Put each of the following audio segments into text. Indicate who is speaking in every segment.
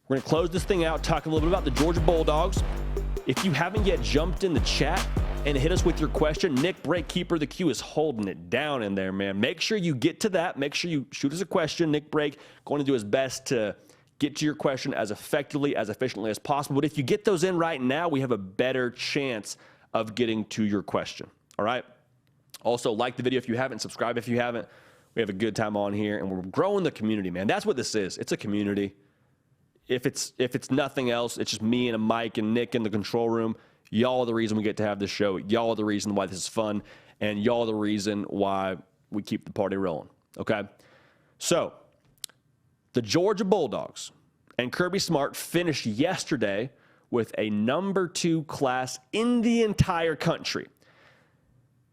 Speaker 1: We're going to close this thing out, talking a little bit about the Georgia Bulldogs. If you haven't yet jumped in the chat and hit us with your question, Nick Brake, Keeper of the Q, is holding it down in there, man. Make sure you get to that. Make sure you shoot us a question. Nick Brake going to do his best to get to your question as effectively, as efficiently as possible. But if you get those in right now, we have a better chance of getting to your question. All right? Also, like the video if you haven't, subscribe if you haven't. We have a good time on here, and we're growing the community, man. That's what this is. It's a community. If it's nothing else, it's just me and a Mike and Nick in the control room. Y'all are the reason we get to have this show. Y'all are the reason why this is fun, and y'all are the reason why we keep the party rolling, okay? So, the Georgia Bulldogs and Kirby Smart finished yesterday with a #2 class in the entire country.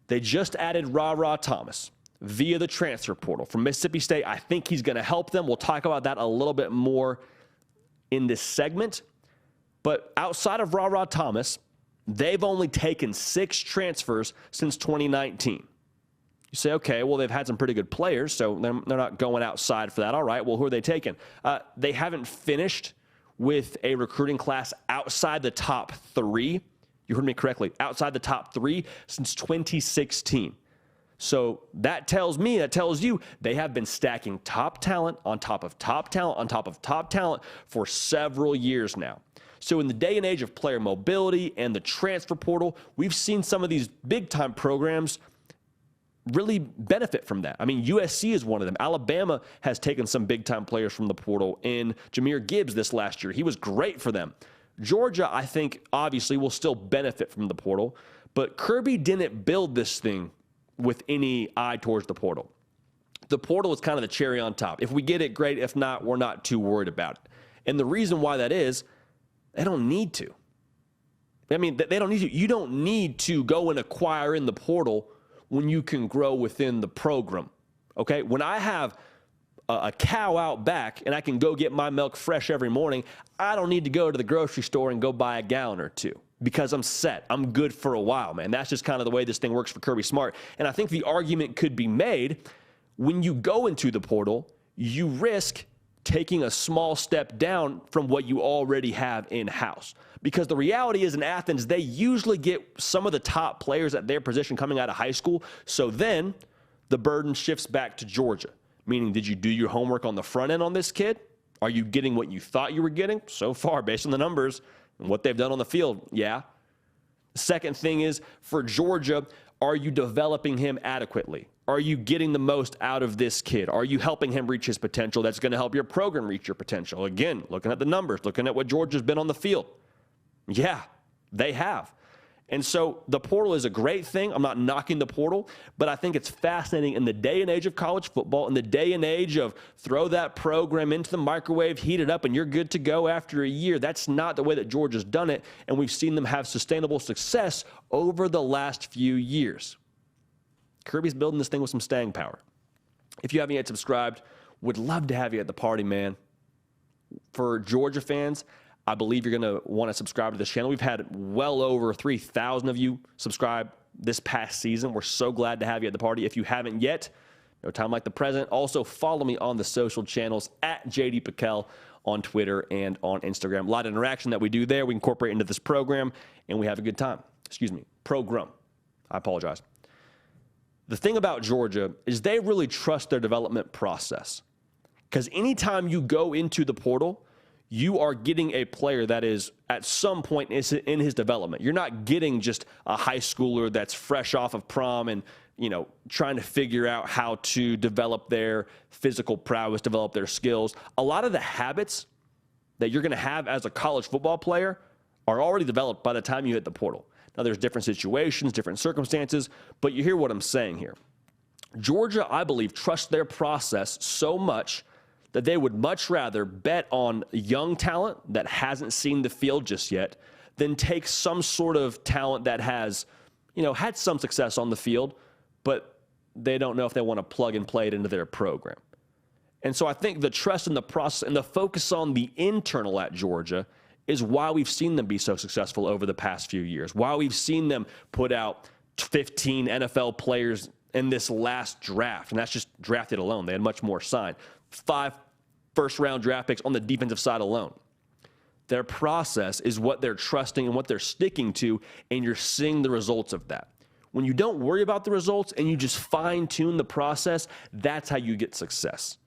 Speaker 1: They just added Ra Thomas via the transfer portal from Mississippi State. I think he's going to help them. We'll talk about that a little bit more in this segment. But outside of Ra Thomas, they've only taken 6 transfers since 2019. You say, okay, well, they've had some pretty good players, so they're not going outside for that. All right, well, who are they taking? They haven't finished with a recruiting class outside the top 3. You heard me correctly, outside the top 3 since 2016. So that tells me, that tells you, they have been stacking top talent on top of top talent on top of top talent for several years now. So in the day and age of player mobility and the transfer portal, we've seen some of these big-time programs really benefit from that. I mean, USC is one of them. Alabama has taken some big-time players from the portal in Jahmyr Gibbs this last year. He was great for them. Georgia, I think, obviously will still benefit from the portal, but Kirby didn't build this thing with any eye towards the portal. The portal is kind of the cherry on top. If we get it, great. If not, we're not too worried about it. And the reason why that is, they don't need to. I mean, they don't need to. You don't need to go and acquire in the portal when you can grow within the program, okay? When I have a cow out back and I can go get my milk fresh every morning, I don't need to go to the grocery store and go buy a gallon or 2. Because I'm set. I'm good for a while, man. That's just kind of the way this thing works for Kirby Smart. And I think the argument could be made, when you go into the portal, you risk taking a small step down from what you already have in-house. Because the reality is in Athens, they usually get some of the top players at their position coming out of high school. So then the burden shifts back to Georgia. Meaning, did you do your homework on the front end on this kid? Are you getting what you thought you were getting? So far, based on the numbers and what they've done on the field, yeah. The second thing is, for Georgia, are you developing him adequately? Are you getting the most out of this kid? Are you helping him reach his potential? That's going to help your program reach your potential. Again, looking at the numbers, looking at what Georgia's been on the field. Yeah, they have. And so the portal is a great thing. I'm not knocking the portal, but I think it's fascinating in the day and age of college football, in the day and age of throw that program into the microwave, heat it up, and you're good to go after a year. That's not the way that Georgia's done it, and we've seen them have sustainable success over the last few years. Kirby's building this thing with some staying power. If you haven't yet subscribed, would love to have you at the party, man. For Georgia fans, I believe you're going to want to subscribe to this channel. We've had well over 3,000 of you subscribe this past season. We're so glad to have you at the party. If you haven't yet, no time like the present. Also, follow me on the social channels at JD Piquel on Twitter and on Instagram. A lot of interaction that we do there. We incorporate into this program, and we have a good time. Excuse me, program. I apologize. The thing about Georgia is they really trust their development process. Because anytime you go into the portal, you are getting a player that is at some point in his development. You're not getting just a high schooler that's fresh off of prom and, you know, trying to figure out how to develop their physical prowess, develop their skills. A lot of the habits that you're going to have as a college football player are already developed by the time you hit the portal. Now, there's different situations, different circumstances, but you hear what I'm saying here. Georgia, I believe, trusts their process so much that they would much rather bet on young talent that hasn't seen the field just yet than take some sort of talent that has, you know, had some success on the field, but they don't know if they want to plug and play it into their program. And so I think the trust in the process and the focus on the internal at Georgia is why we've seen them be so successful over the past few years, why we've seen them put out 15 NFL players in this last draft, and that's just drafted alone. They had much more signed. 5 first-round draft picks on the defensive side alone. Their process is what they're trusting and what they're sticking to, and you're seeing the results of that. When you don't worry about the results and you just fine-tune the process, that's how you get success.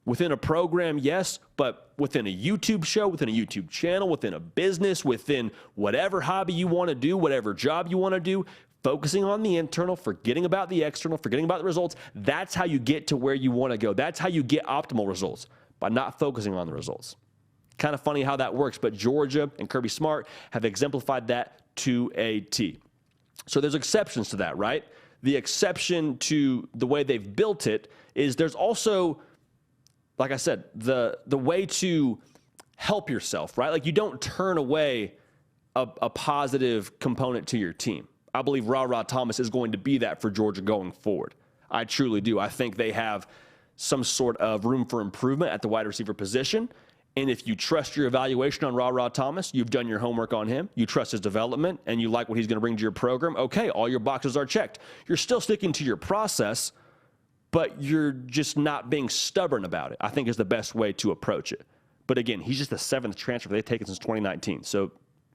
Speaker 1: Within a program, yes, but within a YouTube show, within a YouTube channel, within a business, within whatever hobby you want to do, whatever job you want to do, focusing on the internal, forgetting about the external, forgetting about the results, that's how you get to where you want to go. That's how you get optimal results, by not focusing on the results. Kind of funny how that works, but Georgia and Kirby Smart have exemplified that to a T. So there's exceptions to that, right? The exception to the way they've built it is there's also, like I said, the way to help yourself, right? Like you don't turn away a positive component to your team. I believe Ra Thomas is going to be that for Georgia going forward. I truly do. I think they have some sort of room for improvement at the wide receiver position. And if you trust your evaluation on Ra Thomas, you've done your homework on him, you trust his development, and you like what he's going to bring to your program, okay, all your boxes are checked. You're still sticking to your process, but you're just not being stubborn about it, I think is the best way to approach it. But again, he's just the 7th transfer they've taken since 2019. So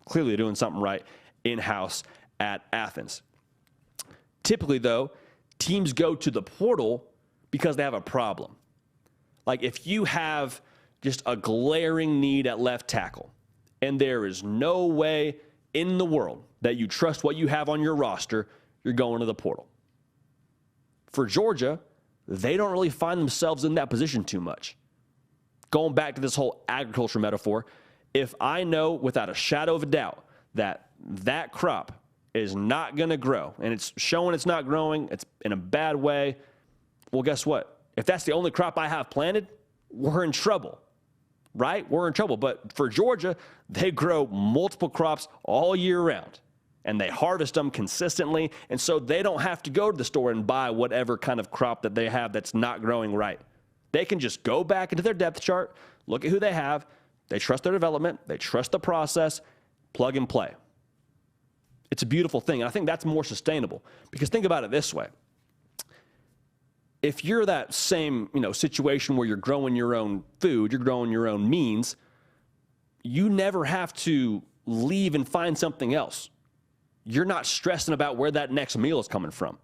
Speaker 1: clearly they're doing something right in-house at Athens. Typically, though, teams go to the portal because they have a problem. Like if you have just a glaring need at left tackle, and there is no way in the world that you trust what you have on your roster, you're going to the portal. For Georgia, they don't really find themselves in that position too much. Going back to this whole agriculture metaphor, if I know without a shadow of a doubt that that crop is not going to grow, and it's showing it's not growing, it's in a bad way, well, guess what? If that's the only crop I have planted, we're in trouble. Right? We're in trouble. But for Georgia, they grow multiple crops all year round, and they harvest them consistently, and so they don't have to go to the store and buy whatever kind of crop that they have that's not growing right. They can just go back into their depth chart, look at who they have, they trust their development, they trust the process, plug and play. It's a beautiful thing, and I think that's more sustainable, because think about it this way. If you're that same, situation where you're growing your own food, you're growing your own means, you never have to leave and find something else. You're not stressing about where that next meal is coming from.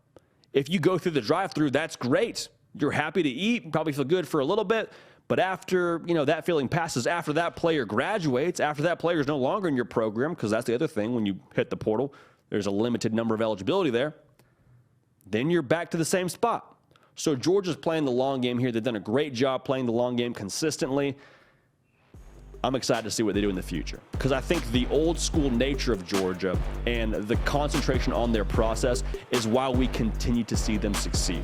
Speaker 1: If you go through the drive-thru, that's great. You're happy to eat, probably feel good for a little bit, but after, that feeling passes, after that player graduates, after that player is no longer in your program, because that's the other thing when you hit the portal, there's a limited number of eligibility there, then you're back to the same spot. So Georgia's playing the long game here. They've done a great job playing the long game consistently. I'm excited to see what they do in the future, because I think the old school nature of Georgia and the concentration on their process is why we continue to see them succeed.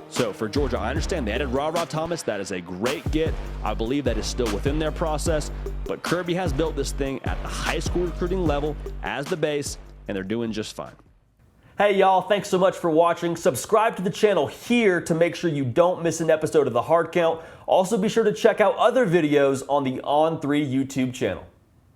Speaker 1: So for Georgia, I understand they added Ra Thomas. That is a great get. I believe that is still within their process, but Kirby has built this thing at the high school recruiting level as the base, and they're doing just fine. Hey y'all, thanks so much for watching. Subscribe to the channel here to make sure you don't miss an episode of The Hard Count. Also be sure to check out other videos on the On3 YouTube channel.